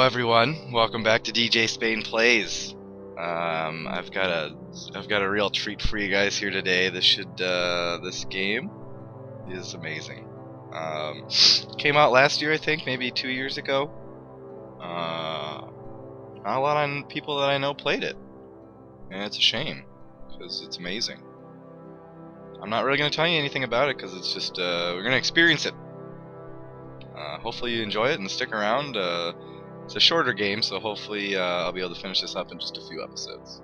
everyone, welcome back to DJ Spain Plays. I've got a real treat for you guys here today. This game is amazing. Came out last year, I think, maybe 2 years ago. Not a lot of people that I know played it, and it's a shame because it's amazing. I'm not really going to tell you anything about it because it's just we're going to experience it. Hopefully you enjoy it and stick around. It's a shorter game, so hopefully I'll be able to finish this up in just a few episodes.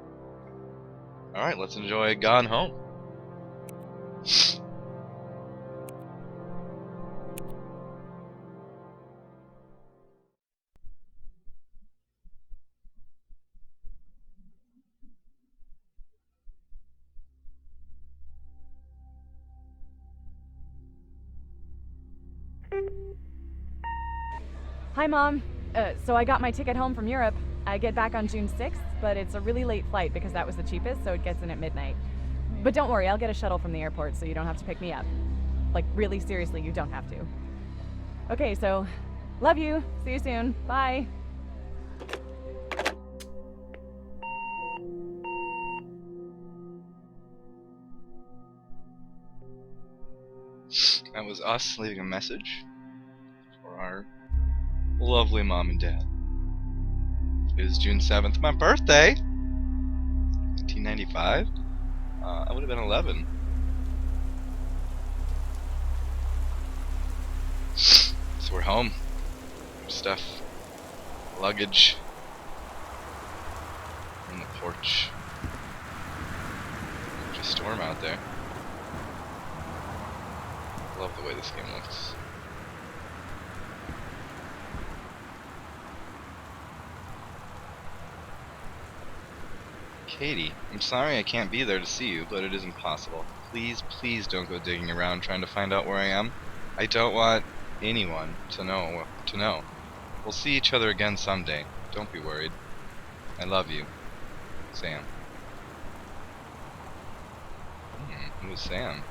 Alright, let's enjoy Gone Home. Hi, Mom. So I got my ticket home from Europe. I get back on June 6th, but it's a really late flight because that was the cheapest, so it gets in at midnight. But don't worry, I'll get a shuttle from the airport so you don't have to pick me up. Like, really seriously, you don't have to. Okay, so, love you. See you soon. Bye. That was us leaving a message for our lovely mom and dad. It is June 7th, my birthday! 1995? I would have been 11. So we're home. Stuff. Luggage. On the porch. There's a storm out there. Love the way this game looks. Katie, I'm sorry I can't be there to see you, but it is impossible. Please, please don't go digging around trying to find out where I am. I don't want anyone to know. We'll see each other again someday. Don't be worried. I love you. Sam. Who's Sam?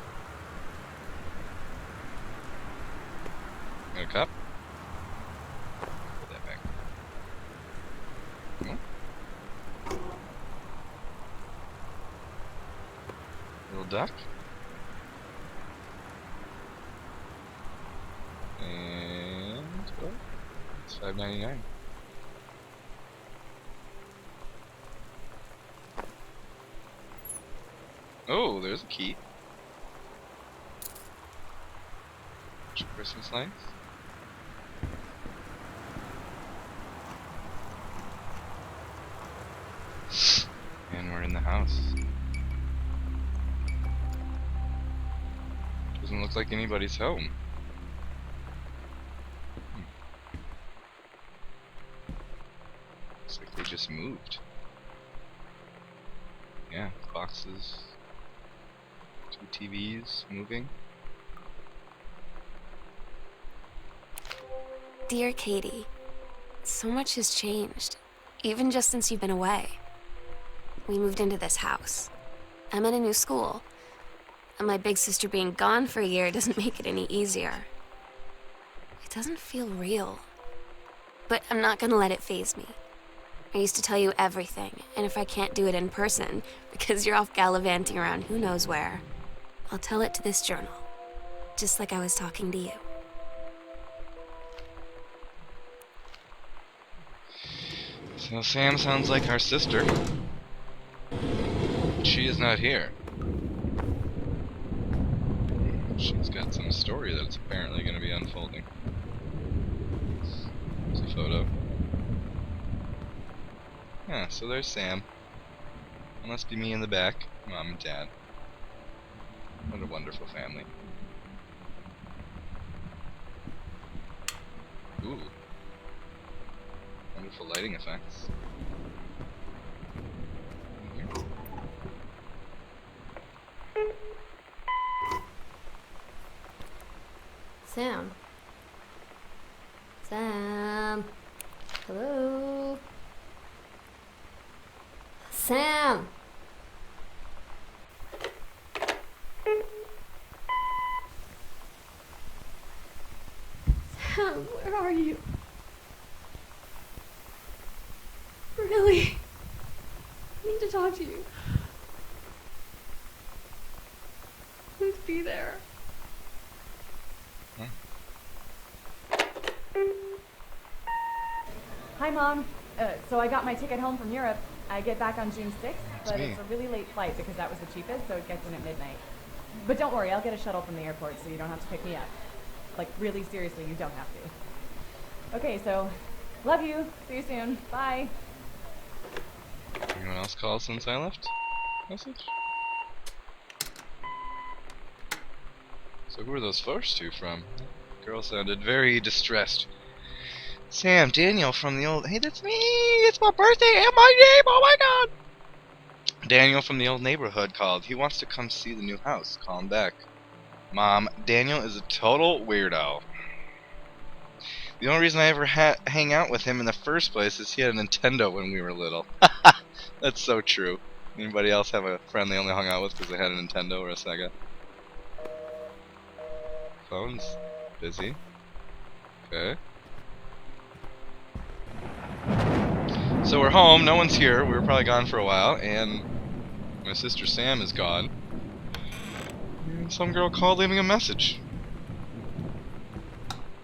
Got a cup? Put that back. Oh. Little duck. And oh, it's $5.99. Oh, there's a key. Christmas lights. And we're in the house. Doesn't look like anybody's home. Looks like they just moved. Yeah, boxes. 2 TVs moving. Dear Katie, so much has changed, even just since you've been away. We moved into this house. I'm in a new school, and my big sister being gone for a year doesn't make it any easier. It doesn't feel real, but I'm not gonna let it faze me. I used to tell you everything, and if I can't do it in person, because you're off gallivanting around who knows where, I'll tell it to this journal, just like I was talking to you. So Sam sounds like our sister. She is not here. She's got some story that's apparently going to be unfolding. There's a photo. Yeah, so there's Sam. It must be me in the back, Mom and Dad. What a wonderful family. Ooh. Wonderful lighting effects. Sam. Sam. Hello. Sam. Sam, where are you? want you. Please be there. Hi, Mom. So I got my ticket home from Europe. I get back on June 6th, but me. it's a really late flight because that was the cheapest, so it gets in at midnight. But don't worry, I'll get a shuttle from the airport so you don't have to pick me up. Like, really seriously, you don't have to. Okay, so, love you. See you soon. Bye. Anyone else called since I left? Message? So who are those first two from? Girl sounded very distressed. Sam, Daniel from the old... Hey, that's me! It's my birthday and my name! Oh my god! Daniel from the old neighborhood called. He wants to come see the new house. Call him back. Mom, Daniel is a total weirdo. The only reason I ever hang out with him in the first place is he had a Nintendo when we were little. That's so true. Anybody else have a friend they only hung out with because they had a Nintendo or a Sega? Phone's busy. Okay. So we're home, no one's here, we were probably gone for a while, and my sister Sam is gone. And some girl called leaving a message.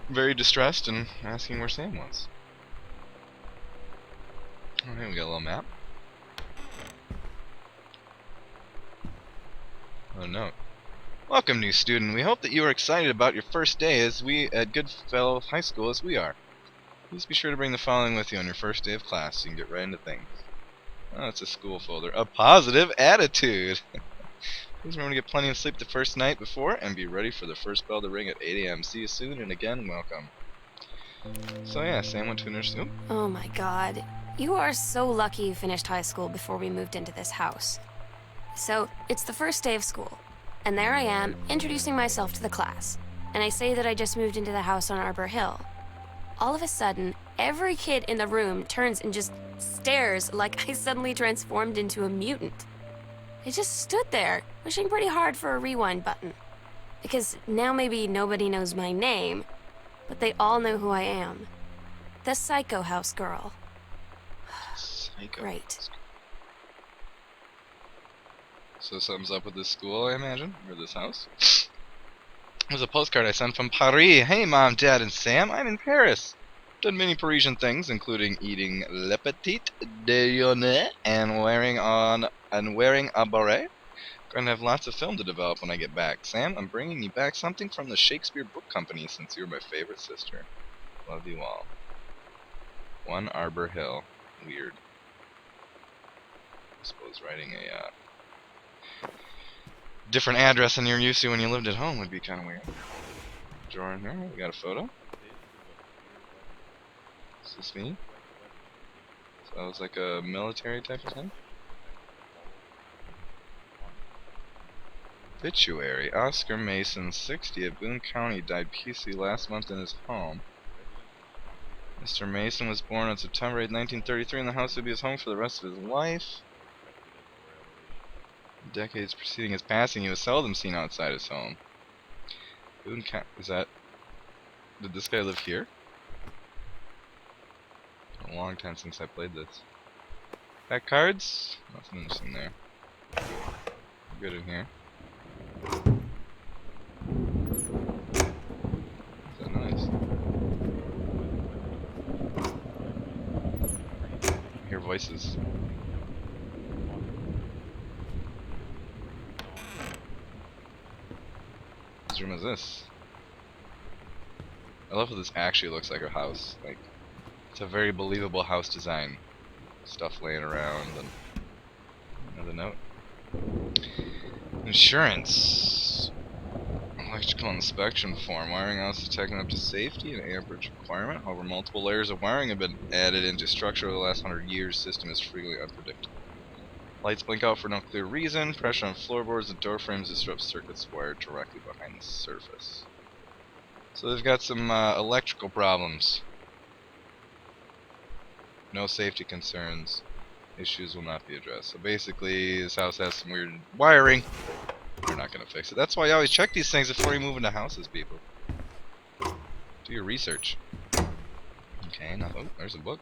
Very distressed and asking where Sam was. Oh, hey, we got a little map. Oh, note. Welcome, new student. We hope that you are excited about your first day at Goodfellow High School as we are. Please be sure to bring the following with you on your first day of class so you can get right into things. Oh, it's a school folder. A positive attitude! Please remember to get plenty of sleep the first night before and be ready for the first bell to ring at 8 a.m. See you soon, and again, welcome. So yeah, Sam went to a nursery. Oh my god. You are so lucky you finished high school before we moved into this house. So, it's the first day of school, and there I am, introducing myself to the class. And I say that I just moved into the house on Arbor Hill. All of a sudden, every kid in the room turns and just stares like I suddenly transformed into a mutant. I just stood there, wishing pretty hard for a rewind button. Because now maybe nobody knows my name, but they all know who I am. The Psycho House Girl. Psycho. Great. So something's up with this school, I imagine, or this house. There's a postcard I sent from Paris. Hey, Mom, Dad, and Sam, I'm in Paris. Done many Parisian things, including eating le petit déjeuner and wearing a beret. Going to have lots of film to develop when I get back. Sam, I'm bringing you back something from the Shakespeare Book Company since you're my favorite sister. Love you all. 1 Arbor Hill. Weird. I suppose writing a different address than you're used to when you lived at home would be kind of weird. Drawer in here. We got a photo. Is this me? So that was like a military type of thing. Obituary. Oscar Mason, 60, of Boone County, died peacefully last month in his home. Mr. Mason was born on September 8, 1933, and the house would be his home for the rest of his life. Decades preceding his passing, he was seldom seen outside his home. Boone County. Is that... Did this guy live here? A long time since I played this. Pack cards? Nothing interesting there. Good in here. Is that nice? I hear voices. Whose room is this? I love how this actually looks like a house. Like, it's a very believable house design. Stuff laying around and another note. Insurance. Electrical inspection form. Wiring also taken up to safety and amperage requirement. However, multiple layers of wiring have been added into structure over the last 100 years. System is frequently unpredictable. Lights blink out for no clear reason. Pressure on floorboards and door frames disrupts circuits wired directly behind the surface. So they've got some electrical problems. No safety concerns. Issues will not be addressed. So basically, this house has some weird wiring. They're not going to fix it. That's why you always check these things before you move into houses, people. Do your research. Okay, now, oh, there's a book.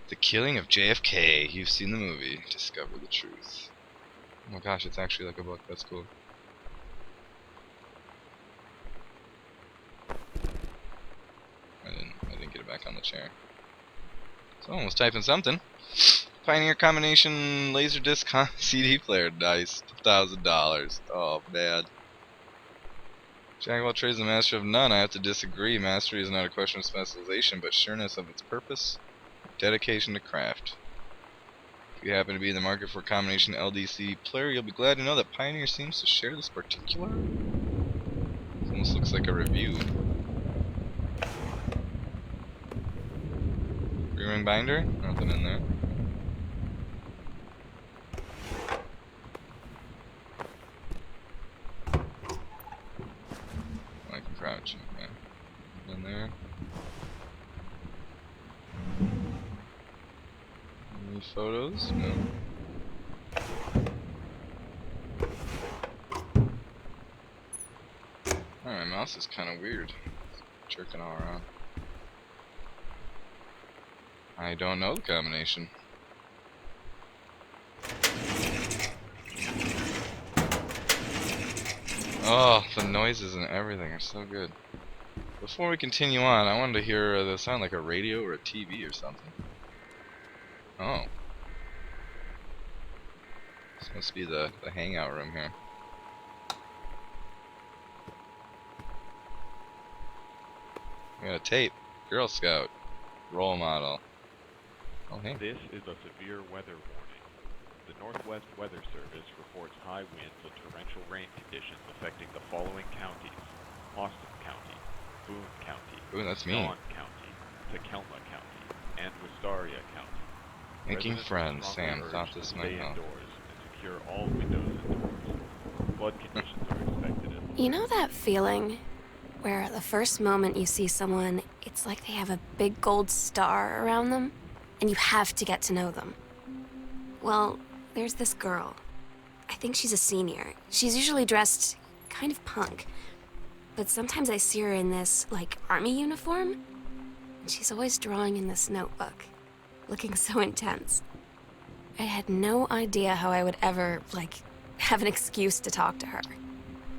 The killing of JFK. You've seen the movie. Discover the truth. Oh my gosh, it's actually like a book. That's cool. I didn't get it back on the chair. Someone was typing something. Pioneer combination laserdisc CD player. Nice. $1,000. Oh man. Jack of all trades and master of none. I have to disagree. Mastery is not a question of specialization, but sureness of its purpose. Dedication to craft. If you happen to be in the market for a combination LDC player, you'll be glad to know that Pioneer seems to share this particular. It almost looks like a review. Ring binder? Nothing in there. I can crouch. Okay. In there. Any photos? No. Oh, my mouse is kind of weird. It's jerking all around. I don't know the combination. Oh, the noises and everything are so good. Before we continue on, I wanted to hear the sound like a radio or a TV or something. Oh. This must be the hangout room here. We got a tape. Girl Scout. Role model. Oh, hey. This is a severe weather warning. The Northwest Weather Service reports high winds and torrential rain conditions affecting the following counties: Austin County, Boone County, Ooh, that's me. Dawn County, Takelma County, and Wistaria County. Making Residents friends. are strongly Sam thought urged to this stay might help. indoors and secure all windows and doors. Flood conditions are expected in You know that feeling where the first moment you see someone, it's like they have a big gold star around them, and you have to get to know them? Well, there's this girl. I think she's a senior. She's usually dressed kind of punk, but sometimes I see her in this, like, army uniform, and she's always drawing in this notebook, looking so intense. I had no idea how I would ever, like, have an excuse to talk to her.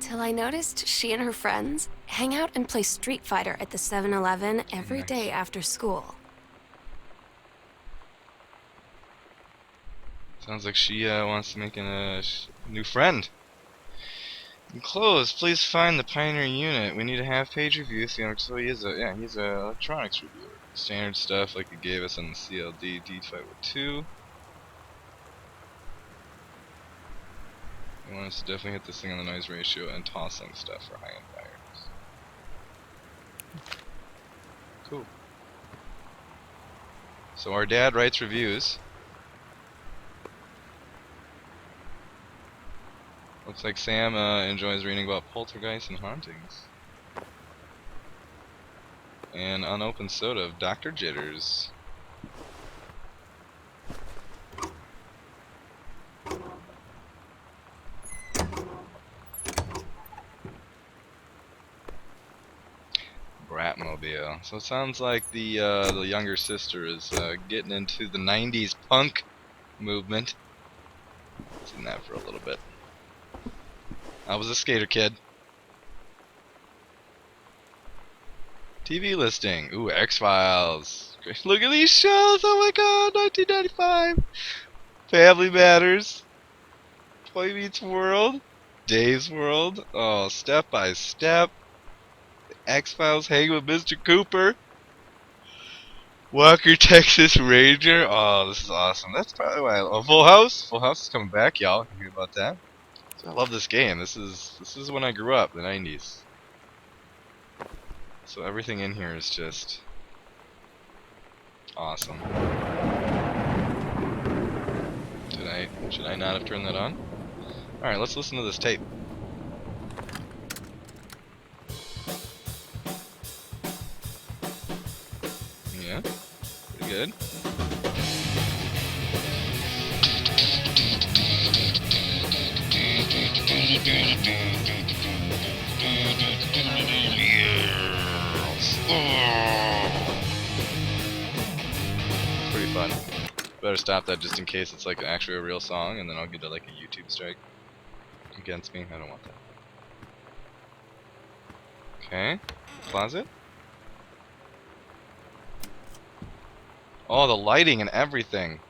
Till I noticed she and her friends hang out and play Street Fighter at the 7-Eleven every day after school. Sounds like she wants to make a new friend. Enclosed, please find the Pioneer unit. We need a half-page review. So he's an electronics reviewer. Standard stuff like he gave us on the CLD D502. He wants to definitely hit this thing on the noise ratio and tossing stuff for high-end buyers. Cool. So our dad writes reviews. Looks like Sam enjoys reading about poltergeists and hauntings. And unopened soda of Dr. Jitters. Bratmobile. So it sounds like the younger sister is getting into the 90s punk movement. Seen that for a little bit. I was a skater kid. TV listing. Ooh, X-Files. Look at these shows. Oh my god, 1995. Family Matters. Boy Meets World. Dave's World. Oh, Step by Step. X-Files Hang with Mr. Cooper. Walker, Texas Ranger. Oh, this is awesome. That's probably why I love Full House. Full House is coming back, y'all. You hear about that? So I love this game. This is when I grew up, the 90s. So everything in here is just awesome. Should I not have turned that on? Alright, let's listen to this tape. Yeah, pretty good. Yes. Oh. Pretty fun. Better stop that just in case it's like actually a real song, and then I'll get like a YouTube strike against me. I don't want that. Okay, closet. Oh, the lighting and everything.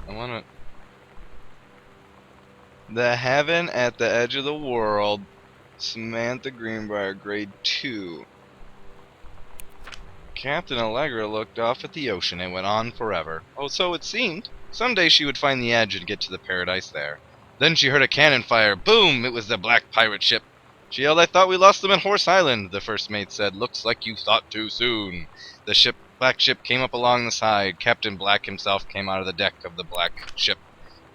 I wanna... The Heaven at the Edge of the World. Samantha Greenbrier, grade 2. Captain Allegra looked off at the ocean and went on forever. Oh, so it seemed. Someday she would find the edge and get to the paradise there. Then she heard a cannon fire. Boom! It was the black pirate ship. She yelled, "I thought we lost them at Horse Island," the first mate said. "Looks like you thought too soon." The black ship came up along the side. Captain Black himself came out of the deck of the black ship.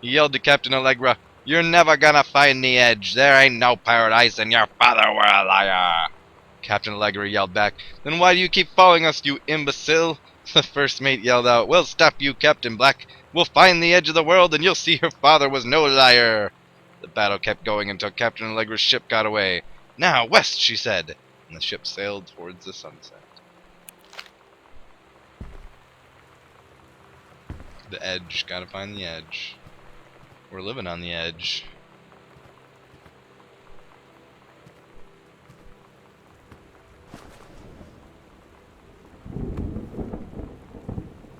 He yelled to Captain Allegra, "You're never gonna find the edge. There ain't no paradise, and your father were a liar." Captain Allegra yelled back, "Then why do you keep following us, you imbecile?" The first mate yelled out, "We'll stop you, Captain Black. We'll find the edge of the world, and you'll see your father was no liar." The battle kept going until Captain Allegra's ship got away. "Now, west," she said, and the ship sailed towards the sunset. The edge. Gotta find the edge. We're living on the edge.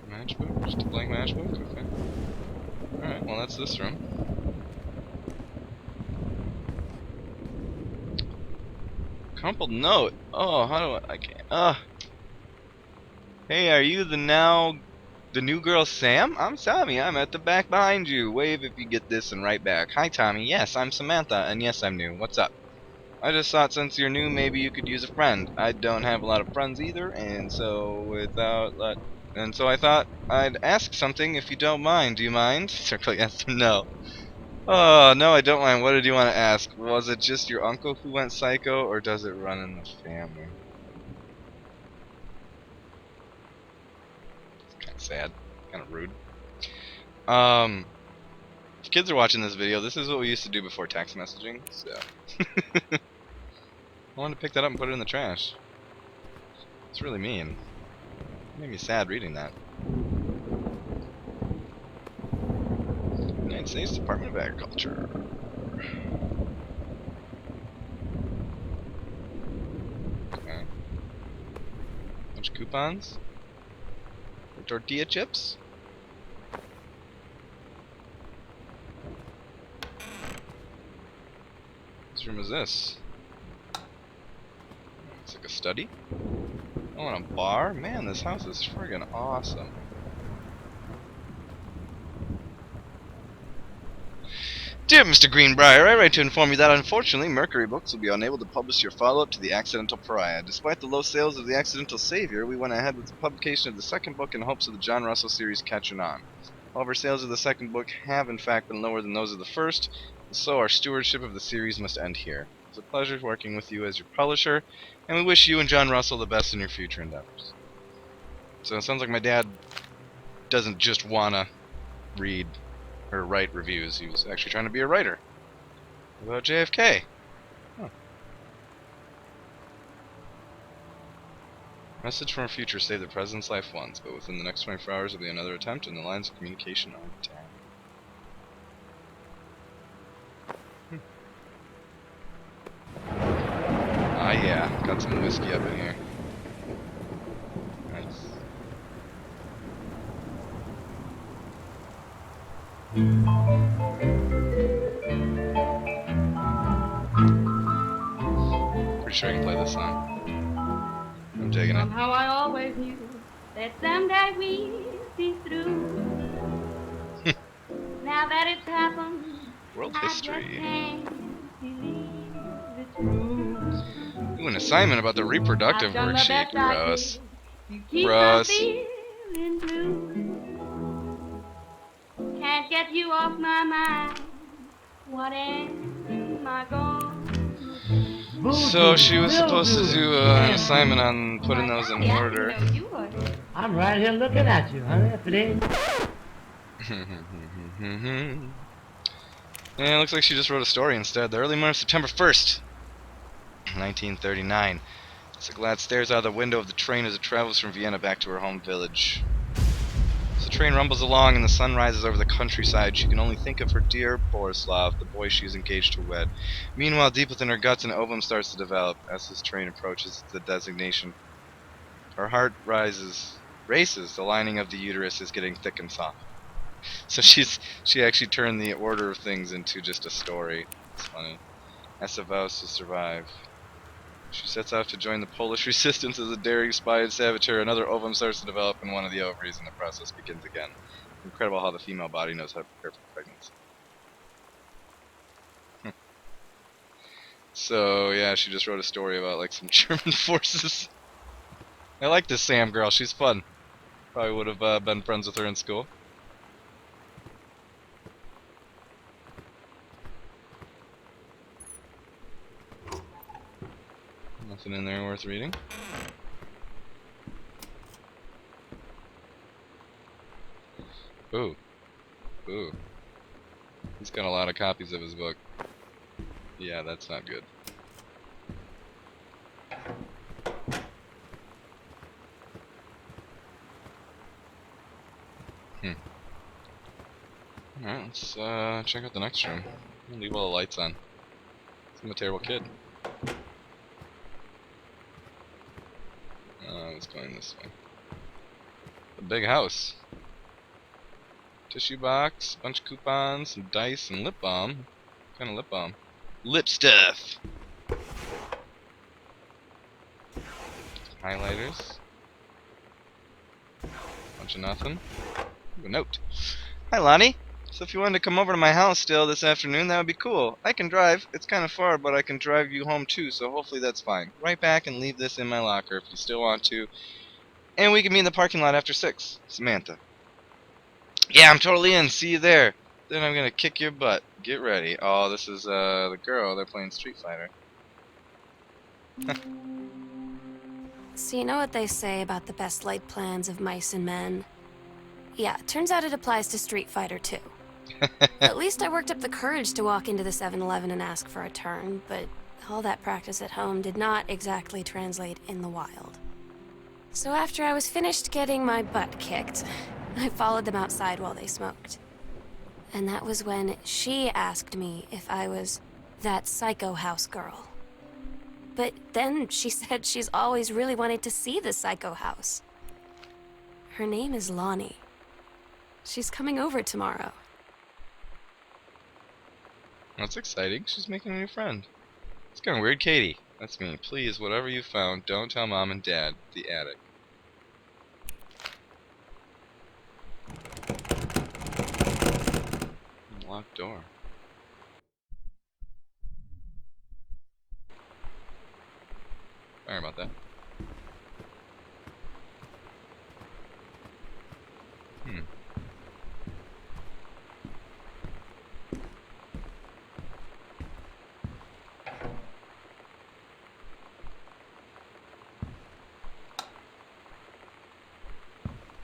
Matchbook? Just a blank matchbook? Okay. Alright, well that's this room. Crumpled note. Oh, how do I can't. Hey, are you the new girl Sam? I'm Sammy. I'm at the back behind you. Wave if you get this and write back. Hi Tommy. Yes, I'm Samantha, and yes, I'm new. What's up? I just thought since you're new, maybe you could use a friend. I don't have a lot of friends either, and so I thought I'd ask something if you don't mind. Do you mind? Circle yes or no. Oh, no, I don't mind. What did you want to ask? Was it just your uncle who went psycho, or does it run in the family? It's kind of sad. Kind of rude. If kids are watching this video, this is what we used to do before text messaging, so... I wanted to pick that up and put it in the trash. It's really mean. It made me sad reading that. United States Department of Agriculture. Okay. Bunch of coupons. For tortilla chips. Whose room is this? It's like a study. Oh, and a bar? Man, this house is friggin' awesome. Dear Mr. Greenbrier, I write to inform you that unfortunately Mercury Books will be unable to publish your follow-up to The Accidental Pariah. Despite the low sales of The Accidental Savior, we went ahead with the publication of the second book in hopes of the John Russell series catching on. However, sales of the second book have in fact been lower than those of the first, and so our stewardship of the series must end here. It's a pleasure working with you as your publisher, and we wish you and John Russell the best in your future endeavors. So it sounds like my dad doesn't just wanna read or write reviews. He was actually trying to be a writer about JFK. Huh. Message from our future: save the president's life once, but within the next 24 hours will be another attempt, and the lines of communication are intact. Ah, yeah, got some whiskey up in here. Nice. Pretty sure I can play this song. I'm digging it. Somehow I always knew that someday we'd be through. Now that it's happened, World I just history. can't believe it's true. Ooh, an assignment about the reproductive I've done the worksheet. best I Gross. could to keep Gross. from feeling blue. Can't get you off my mind. What am I going to do? So she was supposed to do an assignment on putting those in Yeah, order. I know you would. I'm right here looking at you, honey. If it ain't... And it looks like she just wrote a story instead. The early morning of September 1st, 1939. Siglad stares out of the window of the train as it travels from Vienna back to her home village. As the train rumbles along and the sun rises over the countryside, she can only think of her dear Borislav, the boy she is engaged to wed. Meanwhile, deep within her guts, an ovum starts to develop as this train approaches the designation. Her heart races. The lining of the uterus is getting thick and soft. So she actually turned the order of things into just a story. It's funny. Essa vows to survive. She sets out to join the Polish resistance as a daring spy and saboteur. Another ovum starts to develop in one of the ovaries, and the process begins again. Incredible how the female body knows how to prepare for pregnancy. So yeah, she just wrote a story about like some German forces. I like this Sam girl. She's fun. Probably would have been friends with her in school. Nothing in there worth reading. Ooh. Ooh. He's got a lot of copies of his book. Yeah, that's not good. Alright, let's check out the next room. I'll leave all the lights on. I'm a terrible kid. It's going this way. A big house. Tissue box, bunch of coupons, some dice, and lip balm. What kind of lip balm? Lip stuff! Highlighters. Bunch of nothing. Ooh, a note. Hi, Lonnie. So if you wanted to come over to my house still this afternoon, that would be cool. I can drive. It's kind of far, but I can drive you home too, so hopefully that's fine. Right back and leave this in my locker if you still want to. And we can meet in the parking lot after 6. Samantha. Yeah, I'm totally in. See you there. Then I'm gonna kick your butt. Get ready. Oh, this is the girl. They're playing Street Fighter. So you know what they say about the best laid plans of mice and men? Yeah, turns out it applies to Street Fighter too. At least I worked up the courage to walk into the 7-Eleven and ask for a turn, but all that practice at home did not exactly translate in the wild. So after I was finished getting my butt kicked, I followed them outside while they smoked. And that was when she asked me if I was that psycho house girl. But then she said she's always really wanted to see the psycho house. Her name is Lonnie. She's coming over tomorrow. That's exciting. She's making a new friend. It's kind of weird, Katie. That's me. Please, whatever you found, don't tell Mom and Dad. The attic. Locked door. Sorry about that.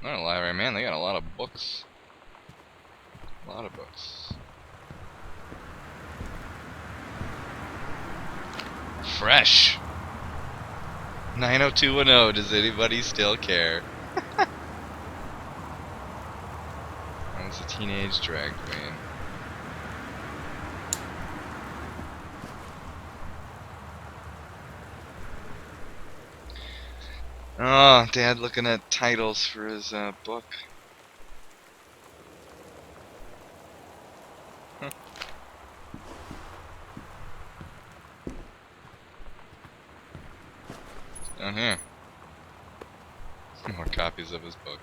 Not a library, man. They got a lot of books. A lot of books. Fresh. 90210. Does anybody still care? I was a teenage drag queen. Oh, Dad looking at titles for his book. Huh. It's down here. More copies of his book.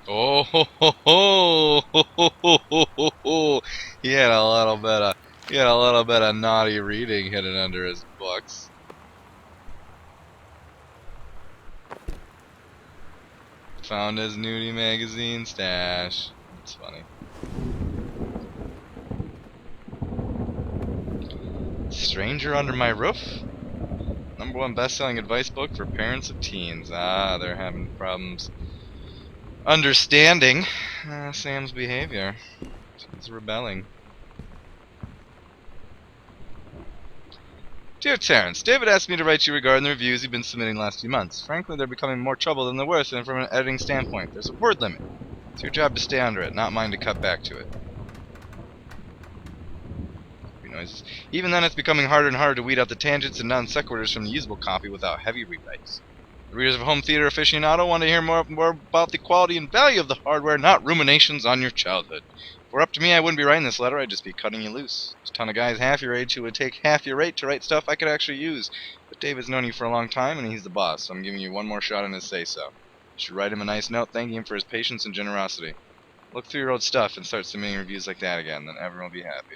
Oh ho ho ho ho ho ho ho ho! He had a little bit of naughty reading hidden under his books. Found his nudie magazine stash. That's funny. Stranger Under My Roof? #1 best-selling advice book for parents of teens. Ah, they're having problems understanding Sam's behavior. He's rebelling. Dear Terrence, David asked me to write you regarding the reviews you've been submitting the last few months. Frankly, they're becoming more trouble than they're worth, and from an editing standpoint, there's a word limit. It's your job to stay under it, not mine to cut back to it. Noises. Even then, it's becoming harder and harder to weed out the tangents and non sequiturs from the usable copy without heavy rewrites. The readers of Home Theater Aficionado want to hear more about the quality and value of the hardware, not ruminations on your childhood. If it were up to me, I wouldn't be writing this letter, I'd just be cutting you loose. There's a ton of guys half your age who would take half your rate to write stuff I could actually use. But David's known you for a long time, and he's the boss, so I'm giving you one more shot on his say-so. You should write him a nice note thanking him for his patience and generosity. Look through your old stuff and start submitting reviews like that again, then everyone will be happy.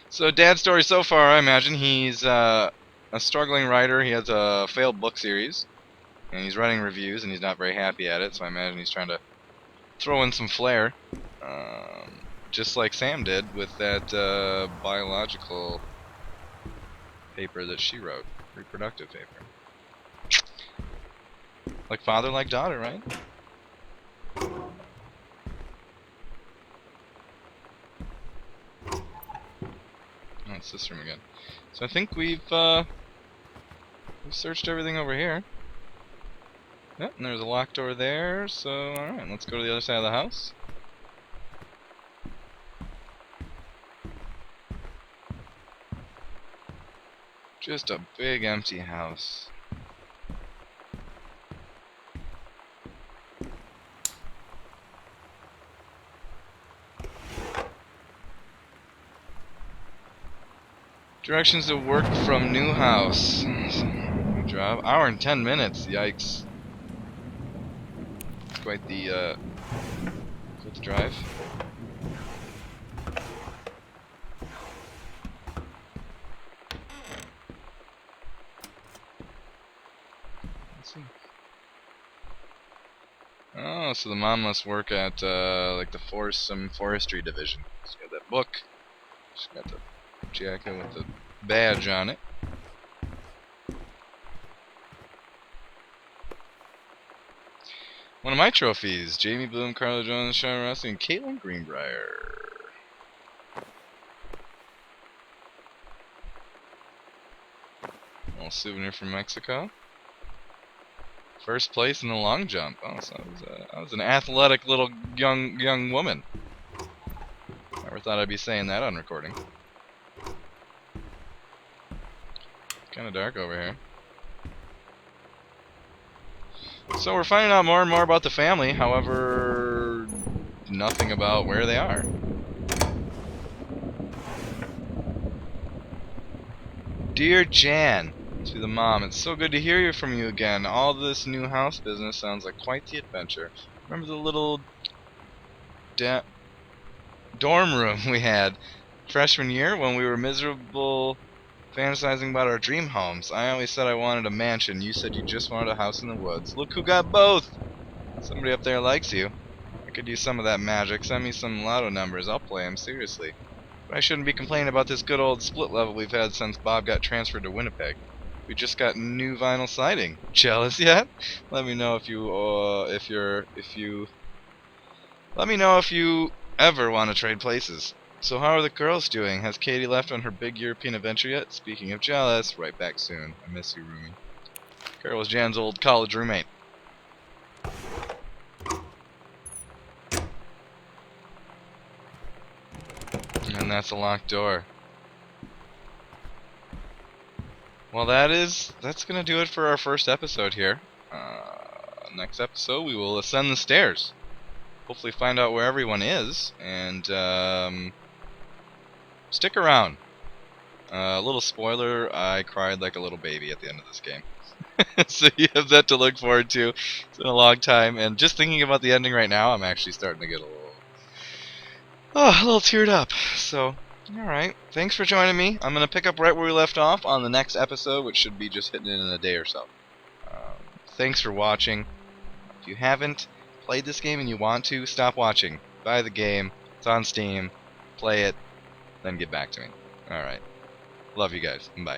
So, Dad's story so far, I imagine he's a struggling writer. He has a failed book series, and he's writing reviews, and he's not very happy at it, so I imagine he's trying to throw in some flair, just like Sam did with that biological paper that she wrote, reproductive paper. Like father, like daughter, right? Oh, it's this room again. So I think we've searched everything over here. Yep, and there's a locked door there, so alright, let's go to the other side of the house. Just a big empty house. Directions to work from new house. Drive. Hour and 10 minutes. Yikes. It's quite the drive. Let's see. Oh, so the mom must work at like the forestry division. She's got that book. She's got the jacket with the badge on it. One of my trophies: Jamie Bloom, Carla Jones, Sharon Rossi, and Caitlin Greenbrier. A little souvenir from Mexico. First place in the long jump. Oh, so I was an athletic little young woman. Never thought I'd be saying that on recording. Kind of dark over here. So we're finding out more and more about the family, however, nothing about where they are. Dear Jan, to the mom, it's so good to hear from you again. All this new house business sounds like quite the adventure. Remember the little dorm room we had freshman year when we were miserable, fantasizing about our dream homes? I always said I wanted a mansion. You said you just wanted a house in the woods. Look who got both! Somebody up there likes you. I could use some of that magic. Send me some lotto numbers. I'll play them, seriously. But I shouldn't be complaining about this good old split level we've had since Bob got transferred to Winnipeg. We just got new vinyl siding. Jealous yet? Let me know if you ever want to trade places. So how are the girls doing? Has Katie left on her big European adventure yet? Speaking of jealous, right back soon. I miss you, roomie. Carol was Jan's old college roommate. And that's a locked door. Well, that's gonna do it for our first episode here. Next episode, we will ascend the stairs. Hopefully find out where everyone is, and stick around. A little spoiler, I cried like a little baby at the end of this game. So you have that to look forward to. It's been a long time, and just thinking about the ending right now, I'm actually starting to get a little teared up. So, alright, thanks for joining me. I'm going to pick up right where we left off on the next episode, which should be just hitting it in a day or so. Thanks for watching. If you haven't played this game and you want to, stop watching. Buy the game. It's on Steam. Play it. Then get back to me. Alright. Love you guys. Bye.